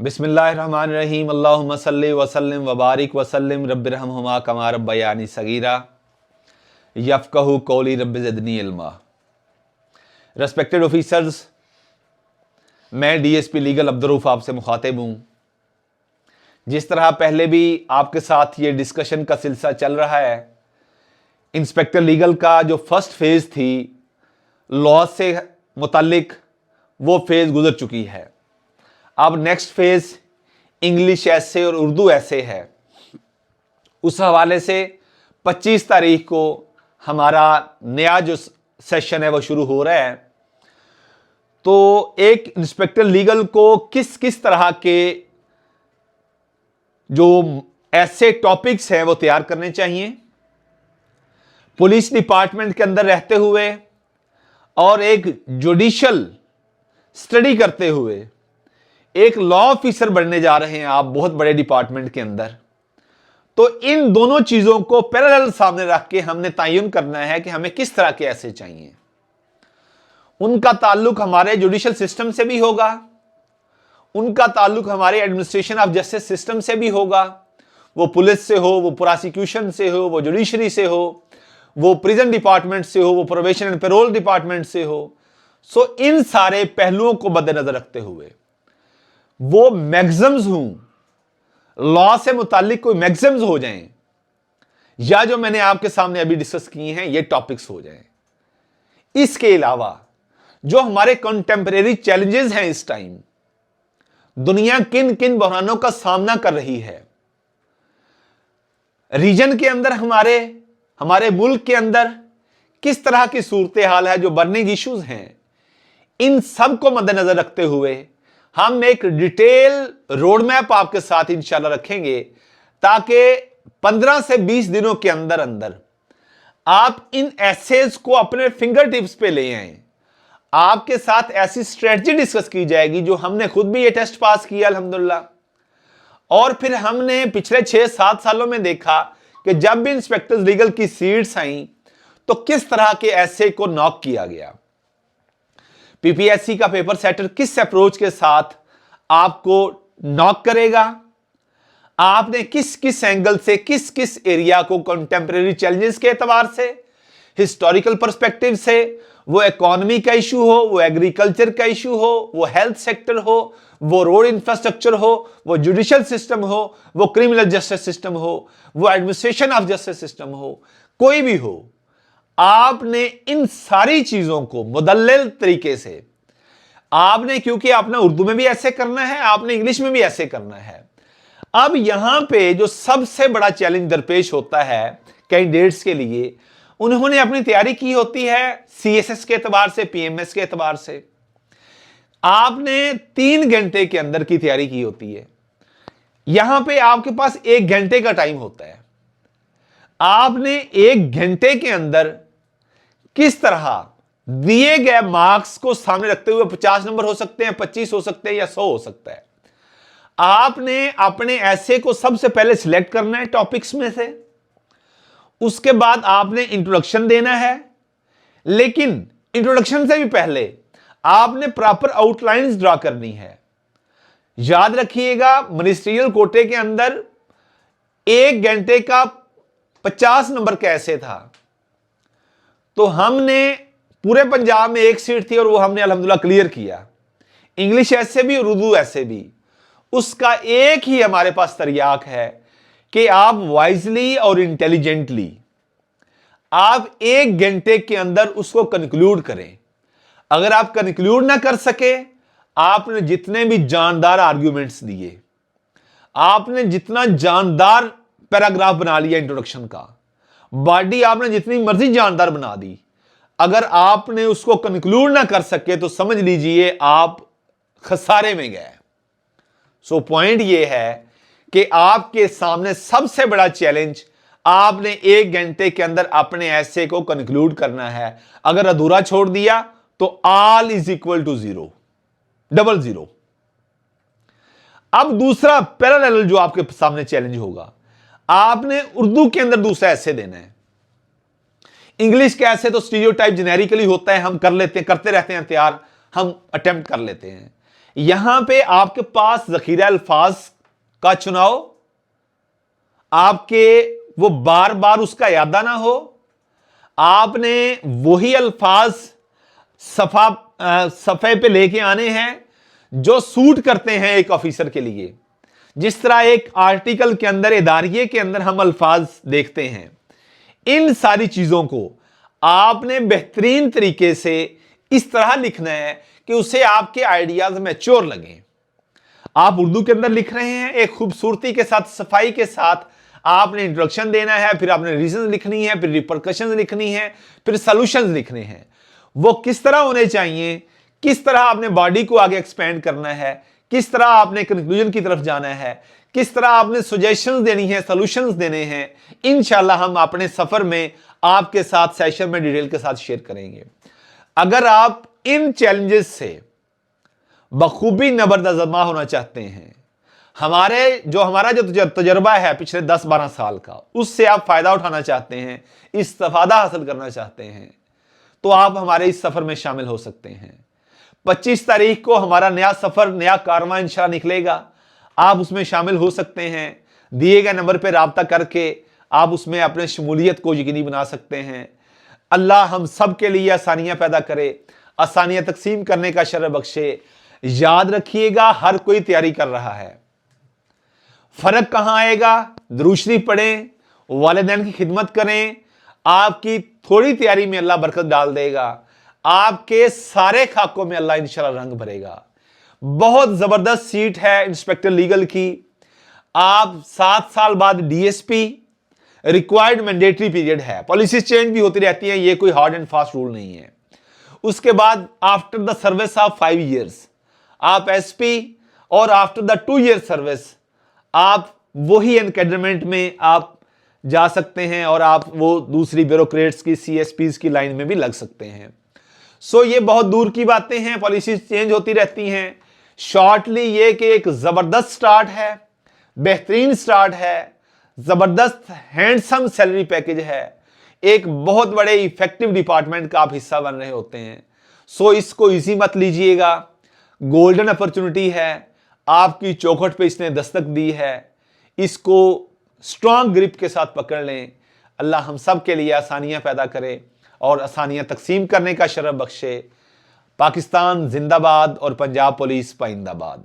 बिस्मिल्लाहिर्रहमानिर्रहीम अल्लाहुम्मा सल्लि वसल्लिम वबारिक वसल्लिम रब्बिरहमहुमा कमा रब्बयानी सगीरा यफ़क़हू क़ौली रब्बि ज़िदनी इल्मा। रेस्पेक्टेड ऑफिसर्स, मैं डीएसपी लीगल अब्दुर्रऊफ़ आपसे मुखातिब हूँ। जिस तरह पहले भी आपके साथ ये डिस्कशन का सिलसिला चल रहा है, इंस्पेक्टर लीगल का जो फर्स्ट फेज़ थी लॉ से मुतालिक, वो फेज़ गुजर चुकी है। अब नेक्स्ट फेज़ इंग्लिश ऐसे और उर्दू ऐसे है। उस हवाले से 25 तारीख को हमारा नया जो सेशन है वो शुरू हो रहा है। तो एक इंस्पेक्टर लीगल को किस किस तरह के जो ऐसे टॉपिक्स हैं वो तैयार करने चाहिए, पुलिस डिपार्टमेंट के अंदर रहते हुए और एक जुडिशियल स्टडी करते हुए एक लॉ ऑफिसर बनने जा रहे हैं आप बहुत बड़े डिपार्टमेंट के अंदर। तो इन दोनों चीजों को पैरेलल सामने रख के हमने तयन करना है कि हमें किस तरह के ऐसे चाहिए। उनका ताल्लुक हमारे जुडिशियल सिस्टम से भी होगा, उनका ताल्लुक हमारे एडमिनिस्ट्रेशन ऑफ जस्टिस सिस्टम से भी होगा। वो पुलिस से हो, वो प्रोसिक्यूशन से हो, वो जुडिशरी से हो, वो प्रिजन डिपार्टमेंट से हो, वो प्रोबेशन एंड पेरोल डिपार्टमेंट से हो। सो इन सारे पहलुओं को मद्देनजर रखते हुए वो मैक्सिम्स हूं लॉ से मुतालिक कोई मैक्सिम्स हो जाएं, या जो मैंने आपके सामने अभी डिस्कस किए हैं ये टॉपिक्स हो जाएं। इसके अलावा जो हमारे कंटेम्परेरी चैलेंजेस हैं, इस टाइम दुनिया किन किन बहरानों का सामना कर रही है, रीजन के अंदर हमारे मुल्क के अंदर किस तरह की सूरत हाल है, जो बर्निंग इश्यूज हैं, इन सब को मद्देनजर रखते हुए हम एक डिटेल रोड मैप आपके साथ इंशाल्लाह रखेंगे, ताकि 15 से 20 दिनों के अंदर अंदर आप इन एसेज को अपने फिंगर टिप्स पे ले आए। आपके साथ ऐसी स्ट्रेटजी डिस्कस की जाएगी जो हमने खुद भी ये टेस्ट पास किया अल्हम्दुलिल्लाह, और फिर हमने पिछले 6-7 सालों में देखा कि जब भी इंस्पेक्टर्स लीगल की सीट्स आई तो किस तरह के ऐसे को नॉक किया गया। पीपीएससी का पेपर सेटर किस अप्रोच के साथ आपको नॉक करेगा, आपने किस किस एंगल से किस किस एरिया को कंटेम्परेरी चैलेंजेस के एतबार से, हिस्टोरिकल पर्सपेक्टिव से, वो इकोनॉमी का इशू हो, वो एग्रीकल्चर का इशू हो, वो हेल्थ सेक्टर हो, वो रोड इंफ्रास्ट्रक्चर हो, वो जुडिशियल सिस्टम हो, वो क्रिमिनल जस्टिस सिस्टम हो, वो एडमिनिस्ट्रेशन ऑफ जस्टिस सिस्टम हो, कोई भी हो, आपने इन सारी चीजों को मुदल्लल तरीके से आपने, क्योंकि आपने उर्दू में भी ऐसे करना है, आपने इंग्लिश में भी ऐसे करना है। अब यहां पे जो सबसे बड़ा चैलेंज दरपेश होता है कैंडिडेट्स के लिए, उन्होंने अपनी तैयारी की होती है सीएसएस के एतबार से, पीएमएस के एतबार से। आपने 3 घंटे के अंदर की तैयारी की होती है, यहां पे आपके पास 1 घंटे का टाइम होता है। आपने 1 घंटे के अंदर किस तरह दिए गए मार्क्स को सामने रखते हुए 50 नंबर हो सकते हैं, 25 हो सकते हैं या 100 हो सकता है। आपने अपने ऐसे को सबसे पहले सिलेक्ट करना है टॉपिक्स में से, उसके बाद आपने इंट्रोडक्शन देना है, लेकिन इंट्रोडक्शन से भी पहले आपने प्रॉपर आउटलाइंस ड्रा करनी है। याद रखिएगा, मिनिस्ट्रियल कोटे के अंदर 1 घंटे का 50 नंबर का ऐसे था, तो हमने पूरे पंजाब में 1 सीट थी और वो हमने अल्हम्दुलिल्लाह क्लियर किया। इंग्लिश ऐसे भी और उर्दू ऐसे भी, उसका एक ही हमारे पास तरियाक है कि आप वाइजली और इंटेलिजेंटली आप 1 घंटे के अंदर उसको कंक्लूड करें। अगर आप कंक्लूड ना कर सके, आपने जितने भी जानदार आर्ग्यूमेंट्स दिए, आपने जितना जानदार पैराग्राफ बना लिया इंट्रोडक्शन का, बॉडी आपने जितनी मर्जी जानदार बना दी, अगर आपने उसको कंक्लूड ना कर सके तो समझ लीजिए आप खसारे में गए। सो पॉइंट ये है कि आपके सामने सबसे बड़ा चैलेंज, आपने 1 घंटे के अंदर अपने ऐसे को कंक्लूड करना है। अगर अधूरा छोड़ दिया तो all is equal to 0, double 0। अब दूसरा पैरेलल जो आपके सामने चैलेंज होगा, आपने उर्दू के अंदर दूसरा ऐसे देना है। इंग्लिश के ऐसे तो स्टीरियोटाइप जेनेरिकली होता है, हम कर लेते हैं, करते रहते हैं तैयार, हम अटेम्प्ट कर लेते हैं। यहां पे आपके पास जखीरा अल्फाज का चुनाव, आपके वो बार बार उसका यादा ना हो, आपने वही अल्फाज सफे पे लेके आने हैं जो सूट करते हैं एक ऑफिसर के लिए। जिस तरह एक आर्टिकल के अंदर, इदारिये के अंदर हम अल्फाज देखते हैं, इन सारी चीजों को आपने बेहतरीन तरीके से इस तरह लिखना है कि उसे आपके आइडियाज मैच्योर लगे। आप उर्दू के अंदर लिख रहे हैं, एक खूबसूरती के साथ, सफाई के साथ आपने इंट्रोडक्शन देना है, फिर आपने रीजन लिखनी है, फिर रिपरकशन लिखनी है, फिर सॉल्यूशंस लिखने हैं। वो किस तरह होने चाहिए, किस तरह आपने बॉडी को आगे एक्सपेंड करना है, किस तरह आपने कंक्लूजन की तरफ जाना है, किस तरह आपने सजेशंस देनी है, सॉल्यूशंस देने हैं, इंशाल्लाह हम अपने सफर में आपके साथ सेशन में डिटेल के साथ शेयर करेंगे। अगर आप इन चैलेंजेस से बखूबी नबरदजमा होना चाहते हैं, हमारा जो तजर्बा है पिछले 10-12 साल का, उससे आप फायदा उठाना चाहते हैं, इस्तिफादा हासिल करना चाहते हैं, तो आप हमारे इस सफर में शामिल हो सकते हैं। 25 तारीख को हमारा नया सफर, नया कारवां इंशाल्लाह निकलेगा। आप उसमें शामिल हो सकते हैं। दिए गए नंबर पर राब्ता करके आप उसमें अपने शमूलियत को यकीनी बना सकते हैं। अल्लाह हम सब के लिए आसानियां पैदा करे, आसानियां तकसीम करने का शरफ बख्शे। याद रखिएगा, हर कोई तैयारी कर रहा है। फर्क कहां आएगा? दुरूद शरीफ पढ़ें, वालिदैन की खिदमत करें, आपकी थोड़ी तैयारी में अल्लाह बरकत डाल देगा, आपके सारे खाकों में अल्लाह इंशाल्लाह रंग भरेगा। बहुत जबरदस्त सीट है इंस्पेक्टर लीगल की। आप 7 साल बाद डीएसपी, रिक्वायर्ड मैंडेटरी पीरियड है, पॉलिसीज चेंज भी होती रहती है, ये कोई हार्ड एंड फास्ट रूल नहीं है। उसके बाद after the service of 5 years आप एसपी, और आफ्टर द 2 ईयर सर्विस आप वही एनकैडरमेंट में आप जा सकते हैं, और आप वो दूसरी ब्यूरोक्रेट्स की, सीएसपीज की लाइन में भी लग सकते हैं। सो ये बहुत दूर की बातें हैं, पॉलिसीज चेंज होती रहती हैं। शॉर्टली ये कि एक जबरदस्त स्टार्ट है, बेहतरीन स्टार्ट है, जबरदस्त हैंडसम सैलरी पैकेज है, एक बहुत बड़े इफेक्टिव डिपार्टमेंट का आप हिस्सा बन रहे होते हैं। सो इसको इजी मत लीजिएगा, गोल्डन अपॉर्चुनिटी है, आपकी चौखट पे इसने दस्तक दी है, इसको स्ट्रांग ग्रिप के साथ पकड़ लें। अल्लाह हम सब के लिए आसानियां पैदा करे और आसानियां तकसीम करने का शरफ बख्शे। पाकिस्तान जिंदाबाद और पंजाब पुलिस पाइंदाबाद।